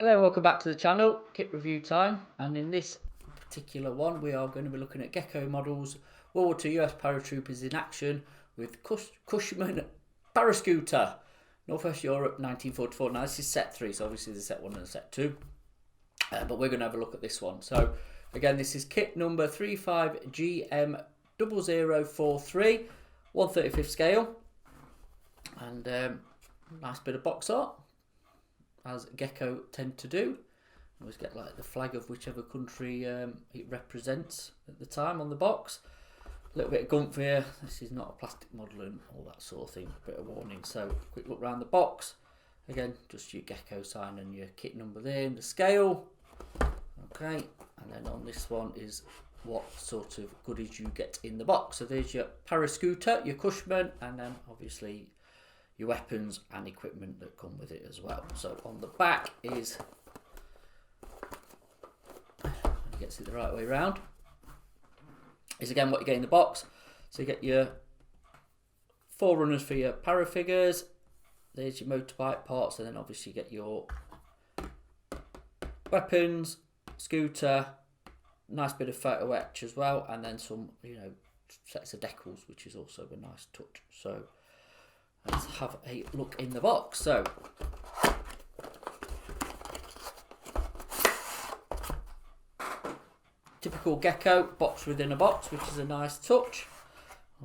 Hello, welcome back to the channel, kit review time, and in this particular one we are going to be looking at Gecko Models World War II US Paratroopers in Action with Cushman Parascooter, Northwest Europe 1944. Now this is set 3, so obviously there's set 1 and set 2, but we're going to have a look at this one. So again, this is kit number 35GM0043, 1/35 scale, and nice bit of box art, as Gecko tend to do. Always get like the flag of whichever country it represents at the time on the box. A little bit of gump here. This is not a plastic model and all that sort of thing. Bit of warning. So quick look around the box. Again, just your Gecko sign and your kit number there and the scale. Okay, and then on this one is what sort of goodies you get in the box. So there's your Parascooter, your Cushman, and then obviously your weapons and equipment that come with it as well. So on the back is, it gets it the right way around, is again what you get in the box. So you get your forerunners for your para figures, there's your motorbike parts, and then obviously you get your weapons, scooter, nice bit of photo etch as well, and then some, sets of decals, which is also a nice touch. So let's have a look in the box. So typical Gecko box within a box, which is a nice touch.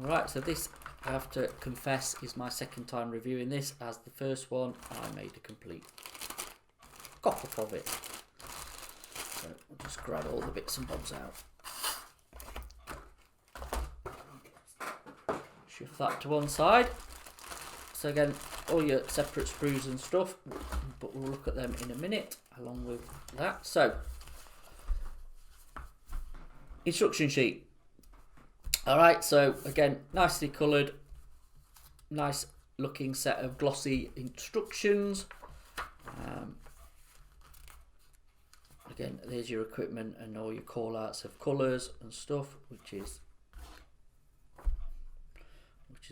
Alright, so this, I have to confess, is my second time reviewing this, as the first one I made a complete cock up of it. So I'll just grab all the bits and bobs out. Shift that to one side. So again, all your separate sprues and stuff, but we'll look at them in a minute along with that. So, instruction sheet. Alright, so again, nicely coloured, nice looking set of glossy instructions. Again, there's your equipment and all your call outs of colours and stuff, which is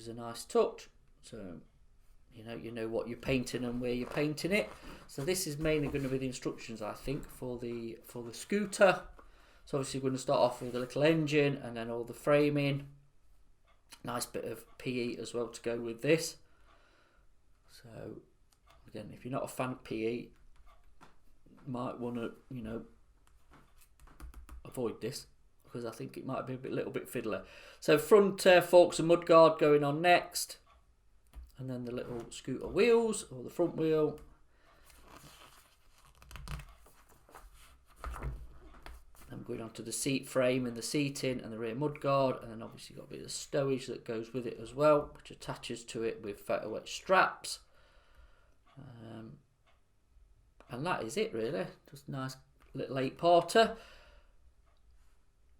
a nice touch. So you know what you're painting and where you're painting it. So this is mainly going to be the instructions, I think, for the scooter. So obviously we're going to start off with a little engine and then all the framing. Nice bit of PE as well to go with this. So again, if you're not a fan of PE, you might want to avoid this, because I think it might be a little bit fiddler. So front forks and mudguard going on next. And then the little scooter wheels, or the front wheel. And going on to the seat frame and the seating and the rear mudguard. And then obviously got a bit of stowage that goes with it as well, which attaches to it with photo-etched straps. And that is it really. Just a nice little 8-parter.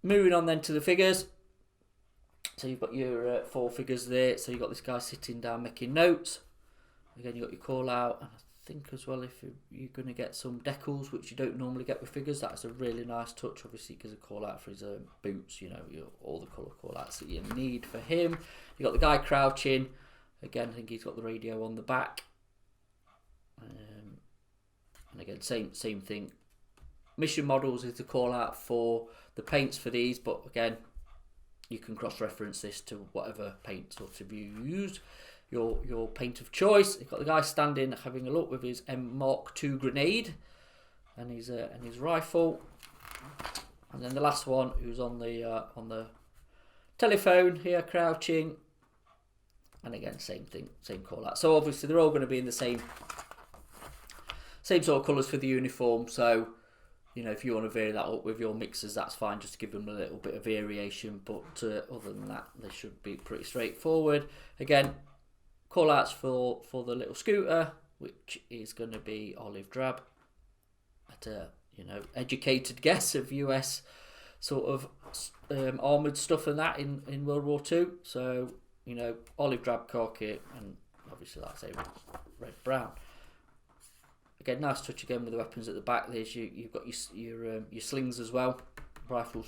Moving on then to the figures. So you've got your 4 figures there. So you've got this guy sitting down making notes. Again, you've got your call out. And I think as well, if you're going to get some decals, which you don't normally get with figures, that's a really nice touch. Obviously, because a call out for his boots, all the colour call outs that you need for him. You've got the guy crouching. Again, I think he's got the radio on the back. And again, same thing. Mission Models is the call out for the paints for these, but again, you can cross-reference this to whatever paint sort of you use, your paint of choice. You've got the guy standing having a look with his M Mark II grenade and his rifle, and then the last one who's on the telephone here crouching, and again same thing, same call out. So obviously they're all going to be in the same sort of colours for the uniform. So if you want to vary that up with your mixers, that's fine, just to give them a little bit of variation. But other than that, they should be pretty straightforward. Again, call outs for the little scooter, which is going to be olive drab. At a educated guess of US sort of armoured stuff and that in World War II. So olive drab car kit, and obviously like I say, red brown. Again, nice touch again with the weapons at the back. There's you've got your slings as well, rifle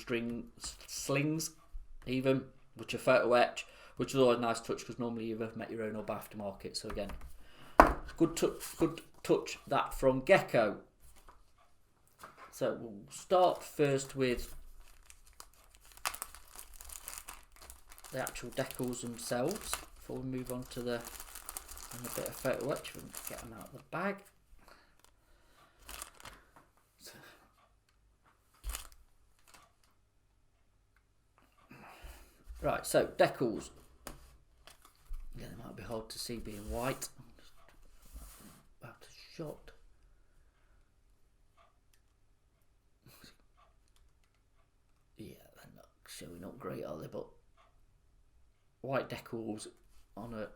slings, even, which are photo etch, which is always a nice touch because normally you've met your own or aftermarket. So again, good touch that from Gecko. So we'll start first with the actual decals themselves before we move on to a bit of photo etch. We'll get them out of the bag. Right, so decals. Yeah, they might be hard to see being white. I'm just about to shot. Yeah, they're not showing up great, are they? But white decals on a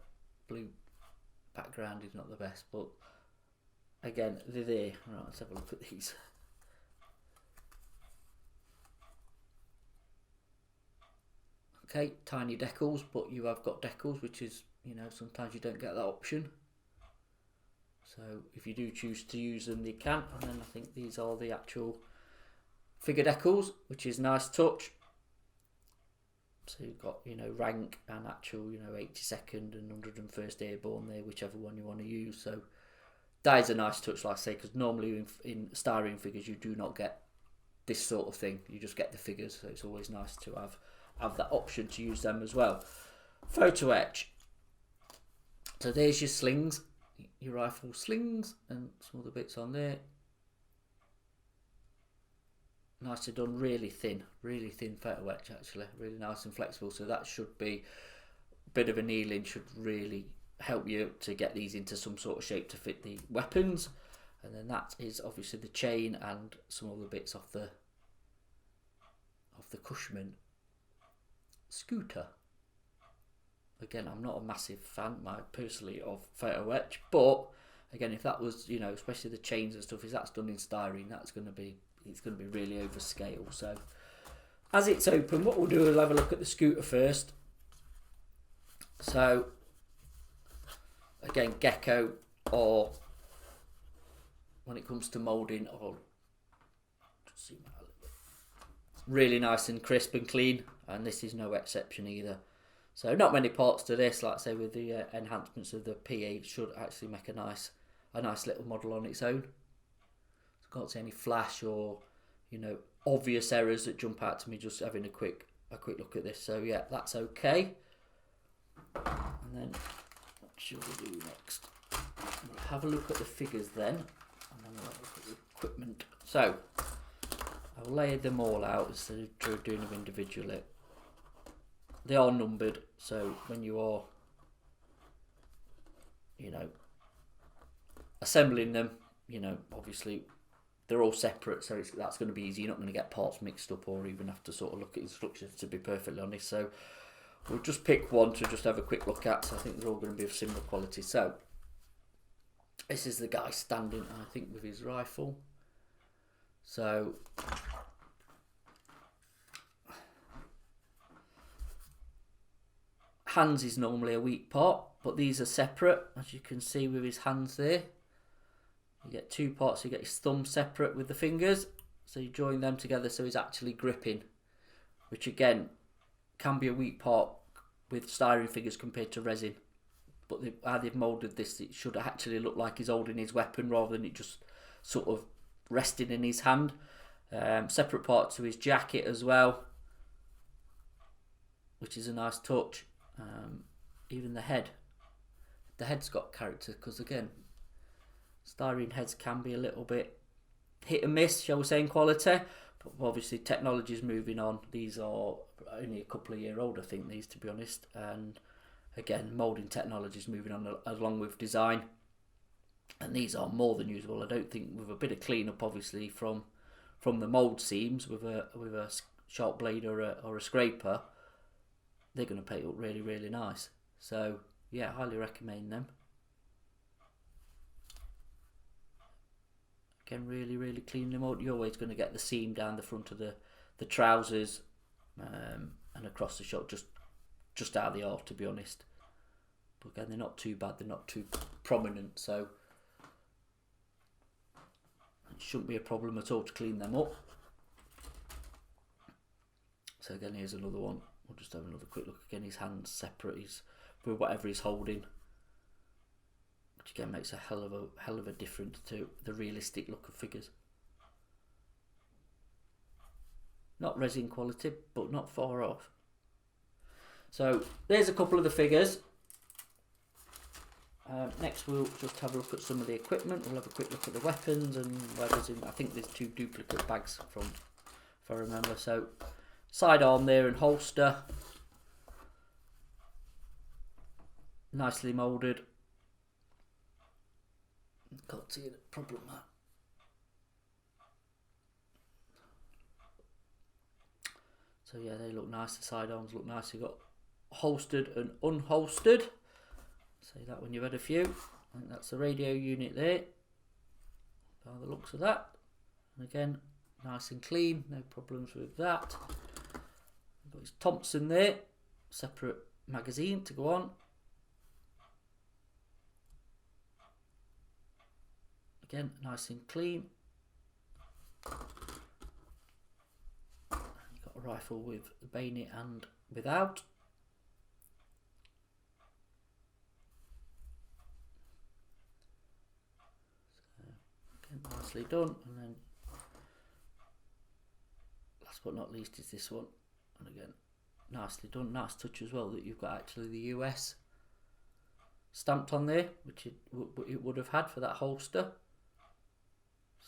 blue background is not the best. But again, they're there. Right, let's have a look at these. Okay, tiny decals, but you have got decals, which is, you know, sometimes you don't get that option. So if you do choose to use them, you can. And then I think these are the actual figure decals, which is nice touch. So you've got, you know, rank and actual, you know, 82nd and 101st Airborne there, whichever one you want to use. So that is a nice touch, like I say, because normally in styrene figures you do not get this sort of thing. You just get the figures, so it's always nice to have that option to use them as well. Photo etch. So there's your slings, your rifle slings, and some other bits on there. Nicely done, really thin photo etch actually, really nice and flexible. So that should be a bit of annealing, should really help you to get these into some sort of shape to fit the weapons. And then that is obviously the chain and some other bits off the Cushman Scooter. Again, I'm not a massive fan personally of photo etch, but again, if that was, you know, especially the chains and stuff, if that's done in styrene, it's going to be really over scale. So as it's open, what we'll do is have a look at the scooter first. So again, Gecko, or when it comes to moulding, really nice and crisp and clean, and this is no exception either. So not many parts to this, like I say, with the enhancements of the PE, should actually make a nice little model on its own. So can't see any flash or, you know, obvious errors that jump out to me just having a quick look at this. So yeah, that's okay. And then what shall we do next? We'll have a look at the figures then, and then we'll have a look at the equipment. So I'll lay them all out instead of doing them individually. They are numbered, so when you are, you know, assembling them, you know, obviously they're all separate, so that's going to be easy. You're not going to get parts mixed up or even have to sort of look at instructions, to be perfectly honest. So we'll just pick one to just have a quick look at. So I think they're all going to be of similar quality. So this is the guy standing, I think, with his rifle. So hands is normally a weak part, but these are separate, as you can see with his hands there. You get two parts, you get his thumb separate with the fingers, so you join them together so he's actually gripping, which again can be a weak part with styrene figures compared to resin. But how they've moulded this, it should actually look like he's holding his weapon rather than it just sort of resting in his hand. Separate part to his jacket as well, which is a nice touch. Even the head's got character, because again, styrene heads can be a little bit hit and miss, shall we say, in quality, but obviously technology is moving on. These are only a couple of years old, I think, these, to be honest, and again, moulding technology is moving on along with design, and these are more than usable. I don't think, with a bit of cleanup obviously from the mould seams with a sharp blade or a scraper, they're going to paint up really, really nice. So yeah, highly recommend them. Again, really, really clean them out. You're always going to get the seam down the front of the trousers and across the shot, just how they are, to be honest. But again, they're not too bad, they're not too prominent, so it shouldn't be a problem at all to clean them up. So again, here's another one. We'll just have another quick look. Again, his hands separate, he's with whatever he's holding, which again makes a hell of a difference to the realistic look of figures. Not resin quality, but not far off. So there's a couple of the figures. Next we'll just have a look at some of the equipment. We'll have a quick look at the weapons and where there's I think there's 2 duplicate bags from, if I remember. So sidearm there and holster. Nicely moulded. Can't see the problem there. So yeah, they look nice. The sidearms look nice. You've got holstered and unholstered. Say that when you've had a few. I think that's the radio unit there. By the looks of that. And again, nice and clean. No problems with that. We've got his Thompson there. Separate magazine to go on. Again, nice and clean. You've got a rifle with the bayonet and without. Nicely done. And then last but not least is this one, and again nicely done. Nice touch as well that you've got actually the US stamped on there, which it would have had for that holster,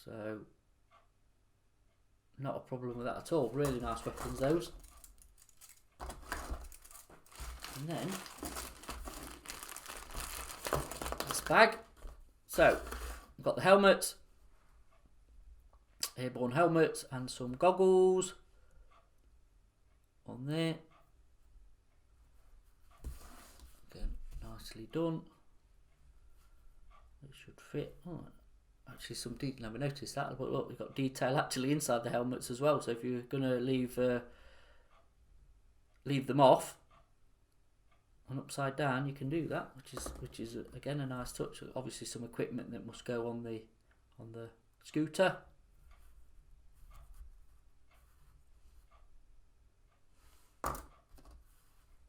so not a problem with that at all. Really nice weapons those. And then this bag, so we've got the helmet, airborne helmets, and some goggles on there. Again, nicely done. It should fit. Oh, actually some detail, never noticed that, but look, we've got detail actually inside the helmets as well, so if you're going to leave them off and upside down, you can do that, which is again a nice touch. Obviously some equipment that must go on the scooter.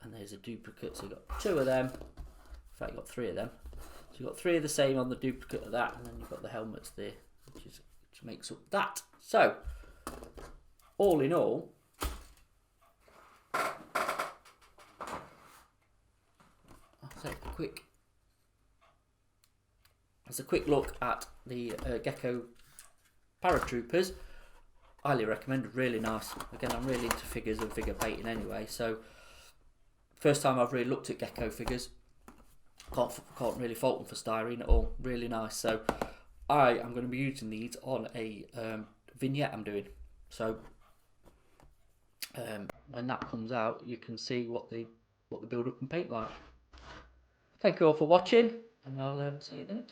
And there's a duplicate, so you've got 2 of them. In fact, you've got 3 of them. So you've got 3 of the same on the duplicate of that, and then you've got the helmets there, which makes up that. So, all in all, I'll take a quick look at the Gecko Paratroopers. Highly recommend, really nice. Again, I'm really into figures and figure painting anyway, so first time I've really looked at Gecko figures. Can't really fault them for styrene at all. Really nice. So I am going to be using these on a vignette I'm doing. So when that comes out, you can see what the build up and paint like. Thank you all for watching, and I'll see you then.